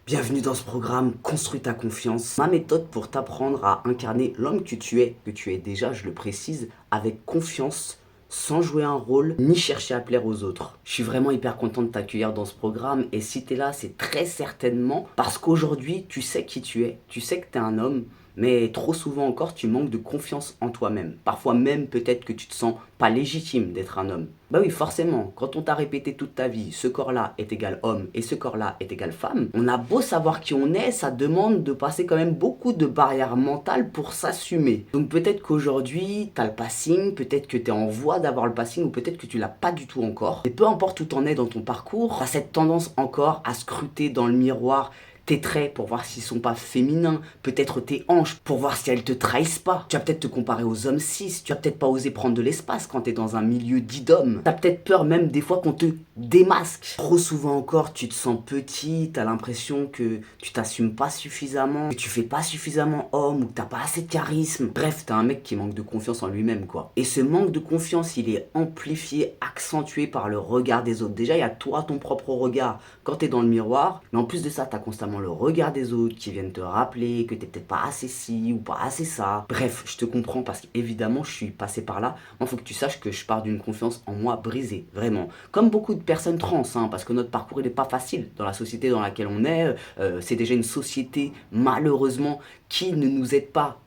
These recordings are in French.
Bienvenue dans ce programme Construis ta confiance, ma méthode pour t'apprendre à incarner l'homme que tu es déjà, je le précise, avec confiance, sans jouer un rôle, ni chercher à plaire aux autres. Je suis vraiment hyper content de t'accueillir dans ce programme et si tu es là, c'est très certainement parce qu'aujourd'hui, tu sais qui tu sais que tu es un homme, mais trop souvent encore, tu manques de confiance en toi-même. Parfois même, peut-être que tu te sens pas légitime d'être un homme. Bah oui, forcément, quand on t'a répété toute ta vie, ce corps-là est égal homme et ce corps-là est égal femme, on a beau savoir qui on est, ça demande de passer quand même beaucoup de barrières mentales pour s'assumer. Donc peut-être qu'aujourd'hui, t'as le passing, peut-être que t'es en voie d'avoir le passing ou peut-être que tu l'as pas du tout encore. Et peu importe où t'en es dans ton parcours, t'as cette tendance encore à scruter dans le miroir tes traits pour voir s'ils sont pas féminins, peut-être tes hanches pour voir si elles te trahissent pas. Tu vas peut-être te comparer aux hommes cis, tu vas peut-être pas oser prendre de l'espace quand t'es dans un milieu dit d'hommes. T'as peut-être peur même des fois qu'on te démasque. Trop souvent encore, tu te sens petit, t'as l'impression que tu t'assumes pas suffisamment, que tu fais pas suffisamment homme ou que t'as pas assez de charisme. Bref, t'es un mec qui manque de confiance en lui-même quoi. Et ce manque de confiance, il est amplifié, accentué par le regard des autres. Déjà, il y a toi, ton propre regard quand t'es dans le miroir, mais en plus de ça, t'as constamment le regard des autres qui viennent te rappeler que t'es peut-être pas assez ci ou pas assez ça. Bref, je te comprends parce qu'évidemment, je suis passé par là. Moi, faut que tu saches que je pars d'une confiance en moi brisée, vraiment. Comme beaucoup de personnes trans, hein, parce que notre parcours, il n'est pas facile dans la société dans laquelle on est. C'est déjà une société, malheureusement, qui ne nous aide pas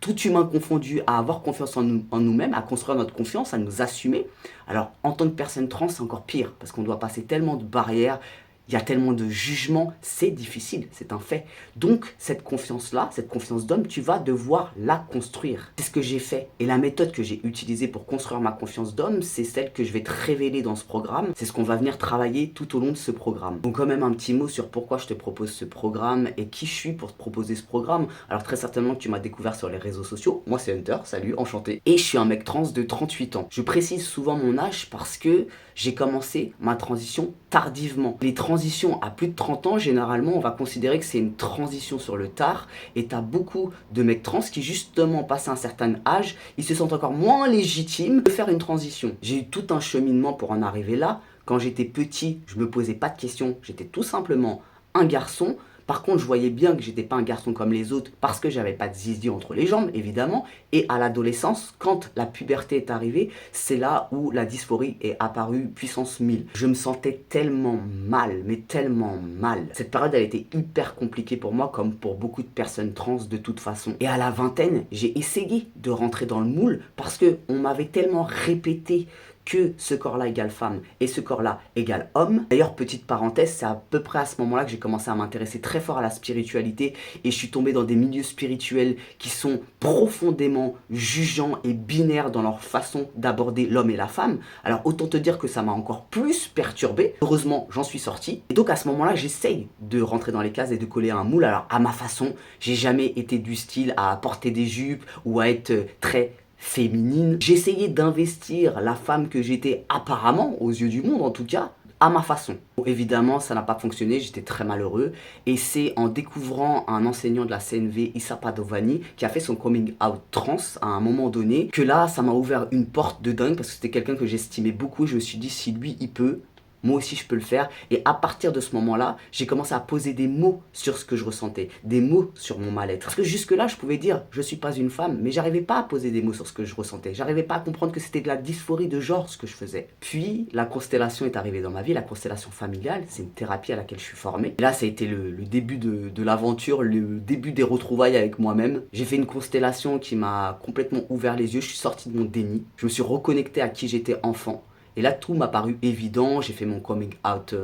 tout humain confondu, à avoir confiance en nous-mêmes, à construire notre confiance, à nous assumer. Alors, en tant que personne trans, c'est encore pire, parce qu'on doit passer tellement de barrières, il y a tellement de jugements, c'est difficile, c'est un fait. Donc, cette confiance-là, cette confiance d'homme, tu vas devoir la construire. C'est ce que j'ai fait. Et la méthode que j'ai utilisée pour construire ma confiance d'homme, c'est celle que je vais te révéler dans ce programme. C'est ce qu'on va venir travailler tout au long de ce programme. Donc, quand même, un petit mot sur pourquoi je te propose ce programme et qui je suis pour te proposer ce programme. Alors, très certainement que tu m'as découvert sur les réseaux sociaux. Moi, c'est Hunter, salut, enchanté. Et je suis un mec trans de 38 ans. Je précise souvent mon âge parce que j'ai commencé ma transition tardivement. Les transitions à plus de 30 ans, généralement, on va considérer que c'est une transition sur le tard. Et t'as beaucoup de mecs trans qui, justement, passé un certain âge, ils se sentent encore moins légitimes de faire une transition. J'ai eu tout un cheminement pour en arriver là. Quand j'étais petit, je me posais pas de questions. J'étais tout simplement un garçon. Par contre, je voyais bien que j'étais pas un garçon comme les autres parce que j'avais pas de zizi entre les jambes, évidemment. Et à l'adolescence, quand la puberté est arrivée, c'est là où la dysphorie est apparue puissance 1000. Je me sentais tellement mal, mais tellement mal. Cette période, elle était hyper compliquée pour moi, comme pour beaucoup de personnes trans de toute façon. Et à la vingtaine, j'ai essayé de rentrer dans le moule parce que on m'avait tellement répété que ce corps-là égale femme et ce corps-là égale homme. D'ailleurs, petite parenthèse, c'est à peu près à ce moment-là que j'ai commencé à m'intéresser très fort à la spiritualité et je suis tombé dans des milieux spirituels qui sont profondément jugeants et binaires dans leur façon d'aborder l'homme et la femme. Alors autant te dire que ça m'a encore plus perturbé. Heureusement, j'en suis sorti. Et donc à ce moment-là, j'essaye de rentrer dans les cases et de coller un moule. Alors à ma façon, j'ai jamais été du style à porter des jupes ou à être très féminine. J'essayais d'investir la femme que j'étais apparemment, aux yeux du monde en tout cas, à ma façon. Bon, évidemment, ça n'a pas fonctionné, j'étais très malheureux. Et c'est en découvrant un enseignant de la CNV, Issa Padovani, qui a fait son coming out trans à un moment donné, que là, ça m'a ouvert une porte de dingue parce que c'était quelqu'un que j'estimais beaucoup. Je me suis dit, si lui, il peut, moi aussi je peux le faire. Et à partir de ce moment-là, j'ai commencé à poser des mots sur ce que je ressentais, des mots sur mon mal-être. Parce que jusque-là, je pouvais dire, je suis pas une femme, mais j'arrivais pas à poser des mots sur ce que je ressentais. J'arrivais pas à comprendre que c'était de la dysphorie de genre ce que je faisais. Puis, la constellation est arrivée dans ma vie, la constellation familiale, c'est une thérapie à laquelle je suis formé. Et là, ça a été le début de l'aventure, le début des retrouvailles avec moi-même. J'ai fait une constellation qui m'a complètement ouvert les yeux, je suis sorti de mon déni, je me suis reconnecté à qui j'étais enfant. Et là, tout m'a paru évident. J'ai fait mon coming out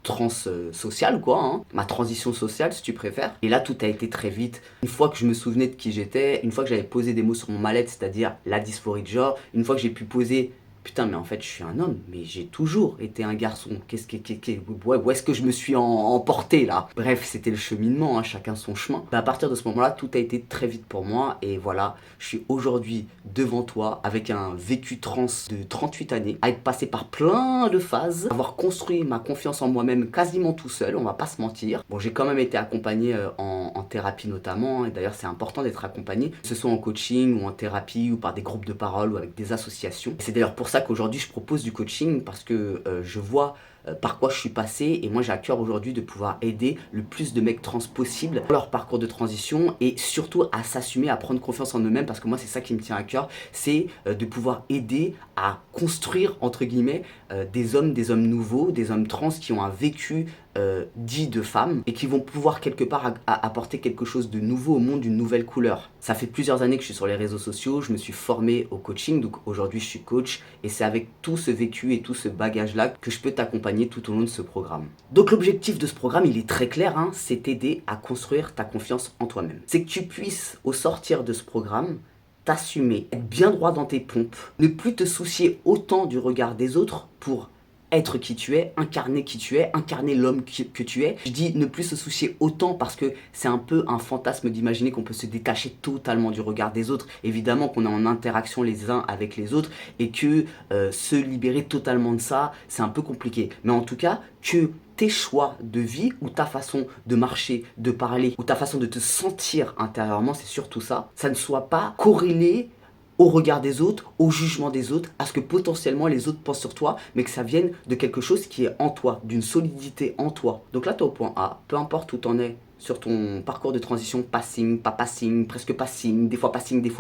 trans social, quoi. Hein. Ma transition sociale, si tu préfères. Et là, tout a été très vite. Une fois que je me souvenais de qui j'étais, une fois que j'avais posé des mots sur mon mal-être, c'est-à-dire la dysphorie de genre, une fois que j'ai pu poser putain, mais en fait, je suis un homme, mais j'ai toujours été un garçon. Où est-ce que je me suis emporté là? Bref, c'était le cheminement, hein, chacun son chemin. Bah, à partir de ce moment-là, tout a été très vite pour moi. Et voilà, je suis aujourd'hui devant toi avec un vécu trans de 38 années, à être passé par plein de phases, avoir construit ma confiance en moi-même quasiment tout seul, on va pas se mentir. Bon, j'ai quand même été accompagné en thérapie notamment, et d'ailleurs, c'est important d'être accompagné, que ce soit en coaching ou en thérapie ou par des groupes de parole ou avec des associations. Et c'est d'ailleurs pour ça qu'aujourd'hui je propose du coaching parce que je vois par quoi je suis passé, et moi j'ai à cœur aujourd'hui de pouvoir aider le plus de mecs trans possible dans leur parcours de transition et surtout à s'assumer, à prendre confiance en eux-mêmes, parce que moi c'est ça qui me tient à cœur, c'est de pouvoir aider à construire entre guillemets des hommes nouveaux, des hommes trans qui ont un vécu dit de femmes et qui vont pouvoir quelque part apporter quelque chose de nouveau au monde, d'une nouvelle couleur. Ça fait plusieurs années que je suis sur les réseaux sociaux, je me suis formé au coaching, donc aujourd'hui je suis coach et c'est avec tout ce vécu et tout ce bagage là que je peux t'accompagner tout au long de ce programme. Donc l'objectif de ce programme il est très clair, hein, c'est t'aider à construire ta confiance en toi-même. C'est que tu puisses au sortir de ce programme t'assumer, être bien droit dans tes pompes, ne plus te soucier autant du regard des autres pour être qui tu es, incarner l'homme que tu es. Je dis ne plus se soucier autant parce que c'est un peu un fantasme d'imaginer qu'on peut se détacher totalement du regard des autres. Évidemment qu'on est en interaction les uns avec les autres et que se libérer totalement de ça, c'est un peu compliqué. Mais en tout cas, que tes choix de vie ou ta façon de marcher, de parler ou ta façon de te sentir intérieurement, c'est surtout ça, ça ne soit pas corrélé au regard des autres, au jugement des autres, à ce que potentiellement les autres pensent sur toi, mais que ça vienne de quelque chose qui est en toi, d'une solidité en toi. Donc là, tu es au point A, peu importe où tu en es sur ton parcours de transition, passing, pas passing, presque passing, des fois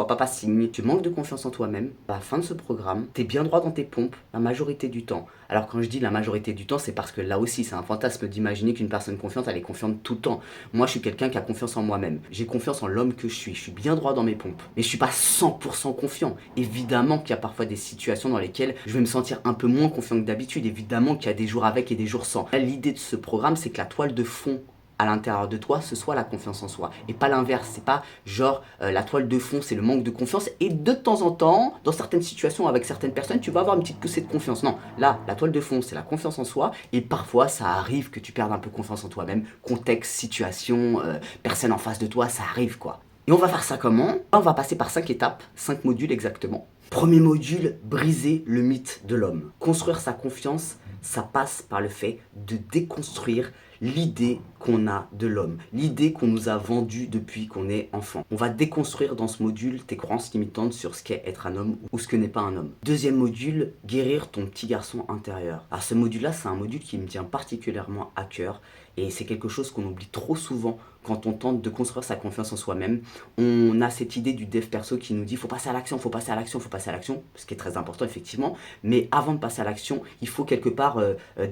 pas passing, tu manques de confiance en toi-même, à la fin de ce programme, tu es bien droit dans tes pompes la majorité du temps. Alors quand je dis la majorité du temps, c'est parce que là aussi, c'est un fantasme d'imaginer qu'une personne confiante, elle est confiante tout le temps. Moi, je suis quelqu'un qui a confiance en moi-même. J'ai confiance en l'homme que je suis bien droit dans mes pompes. Mais je suis pas 100% confiant. Évidemment qu'il y a parfois des situations dans lesquelles je vais me sentir un peu moins confiant que d'habitude. Évidemment qu'il y a des jours avec et des jours sans. L'idée de ce programme, c'est que la toile de fond à l'intérieur de toi, ce soit la confiance en soi. Et pas l'inverse, c'est pas genre la toile de fond, c'est le manque de confiance. Et de temps en temps, dans certaines situations avec certaines personnes, tu vas avoir une petite poussée de confiance. Non, là, la toile de fond, c'est la confiance en soi. Et parfois, ça arrive que tu perdes un peu confiance en toi-même. Contexte, situation, personne en face de toi, ça arrive quoi. Et on va faire ça comment? On va passer par 5 étapes, 5 modules exactement. Premier module, briser le mythe de l'homme. Construire sa confiance, ça passe par le fait de déconstruire l'idée qu'on a de l'homme, l'idée qu'on nous a vendue depuis qu'on est enfant. On va déconstruire dans ce module tes croyances limitantes sur ce qu'est être un homme ou ce que n'est pas un homme. Deuxième module, guérir ton petit garçon intérieur. Alors ce module-là, c'est un module qui me tient particulièrement à cœur et c'est quelque chose qu'on oublie trop souvent quand on tente de construire sa confiance en soi-même. On a cette idée du dev perso qui nous dit faut passer à l'action, faut passer à l'action, faut passer à l'action, ce qui est très important effectivement, mais avant de passer à l'action, il faut quelque part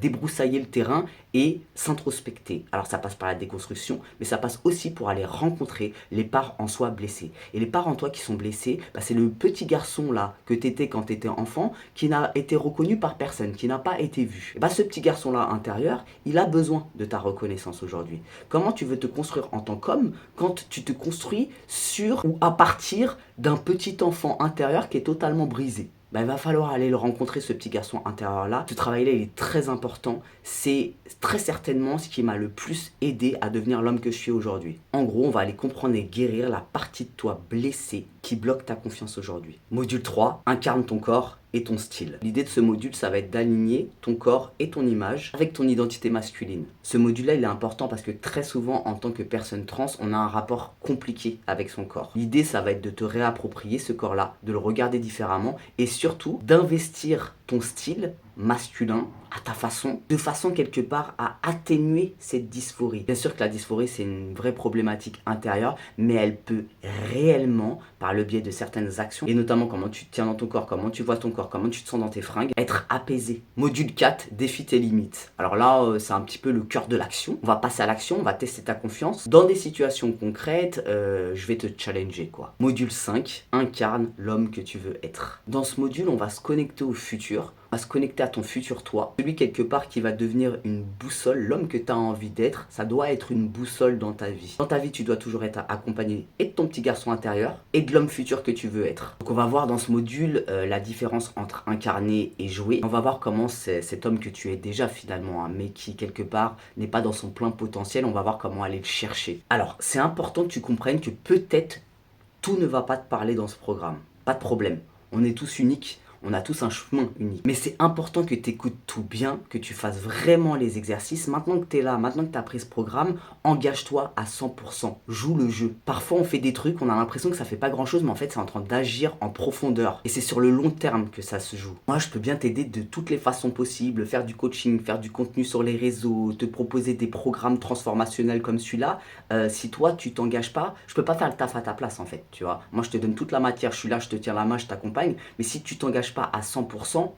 débroussailler le terrain et s'introspecter. Alors ça passe par la déconstruction, mais ça passe aussi pour aller rencontrer les parts en soi blessées. Et les parts en toi qui sont blessées, c'est le petit garçon là que tu étais quand tu étais enfant, qui n'a été reconnu par personne, qui n'a pas été vu. Et ce petit garçon là intérieur, il a besoin de ta reconnaissance aujourd'hui. Comment tu veux te construire en tant qu'homme quand tu te construis sur ou à partir d'un petit enfant intérieur qui est totalement brisé? Il va falloir aller le rencontrer, ce petit garçon intérieur-là. Ce travail-là, il est très important. C'est très certainement ce qui m'a le plus aidé à devenir l'homme que je suis aujourd'hui. En gros, on va aller comprendre et guérir la partie de toi blessée qui bloque ta confiance aujourd'hui. Module 3, incarne ton corps et ton style. L'idée de ce module, ça va être d'aligner ton corps et ton image avec ton identité masculine. Ce module-là, il est important parce que très souvent, en tant que personne trans, on a un rapport compliqué avec son corps. L'idée, ça va être de te réapproprier ce corps-là, de le regarder différemment et surtout d'investir ton style masculin à ta façon, de façon quelque part à atténuer cette dysphorie. Bien sûr que la dysphorie, c'est une vraie problématique intérieure, mais elle peut réellement, par le biais de certaines actions, et notamment comment tu te tiens dans ton corps, comment tu vois ton corps, comment tu te sens dans tes fringues, être apaisé. Module 4, défie tes limites. Alors là, c'est un petit peu le cœur de l'action. On va passer à l'action, on va tester ta confiance. Dans des situations concrètes, je vais te challenger quoi. Module 5, incarne l'homme que tu veux être. Dans ce module, on va se connecter au futur, on va se connecter à ton futur toi, celui quelque part qui va devenir une boussole, l'homme que tu as envie d'être, ça doit être une boussole dans ta vie. Dans ta vie, tu dois toujours être accompagné et de ton petit garçon intérieur et de l'homme futur que tu veux être. Donc on va voir dans ce module la différence entre incarner et jouer. On va voir comment cet homme que tu es déjà finalement, hein, mais qui quelque part n'est pas dans son plein potentiel, on va voir comment aller le chercher. Alors c'est important que tu comprennes que peut-être tout ne va pas te parler dans ce programme. Pas de problème, on est tous uniques. On a tous un chemin unique. Mais c'est important que tu écoutes tout bien, que tu fasses vraiment les exercices. Maintenant que tu es là, maintenant que tu as pris ce programme, engage-toi à 100%. Joue le jeu. Parfois, on fait des trucs, on a l'impression que ça fait pas grand-chose, mais en fait, c'est en train d'agir en profondeur. Et c'est sur le long terme que ça se joue. Moi, je peux bien t'aider de toutes les façons possibles, faire du coaching, faire du contenu sur les réseaux, te proposer des programmes transformationnels comme celui-là. Si toi, tu t'engages pas, je peux pas faire le taf à ta place, en fait, tu vois. Moi, je te donne toute la matière, je suis là, je te tiens la main, je t'accompagne. Mais si tu t'engages pas à 100%,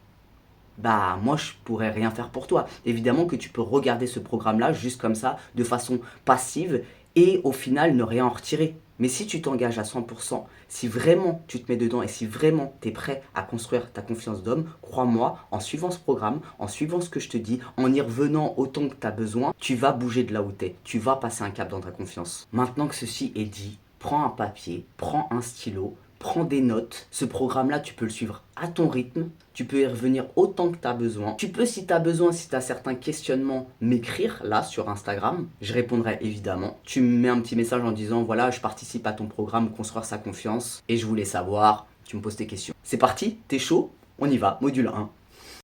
bah moi je pourrais rien faire pour toi. Évidemment que tu peux regarder ce programme-là juste comme ça, de façon passive, et au final ne rien en retirer. Mais si tu t'engages à 100%, si vraiment tu te mets dedans et si vraiment tu es prêt à construire ta confiance d'homme, crois-moi, en suivant ce programme, en suivant ce que je te dis, en y revenant autant que tu as besoin, tu vas bouger de là où tu es. Tu vas passer un cap dans ta confiance. Maintenant que ceci est dit, prends un papier, prends un stylo, prends des notes. Ce programme-là, tu peux le suivre à ton rythme. Tu peux y revenir autant que tu as besoin. Tu peux, si tu as besoin, si tu as certains questionnements, m'écrire là sur Instagram. Je répondrai évidemment. Tu me mets un petit message en disant voilà, je participe à ton programme Construire sa confiance et je voulais savoir. Tu me poses tes questions. C'est parti, t'es chaud? On y va, module 1.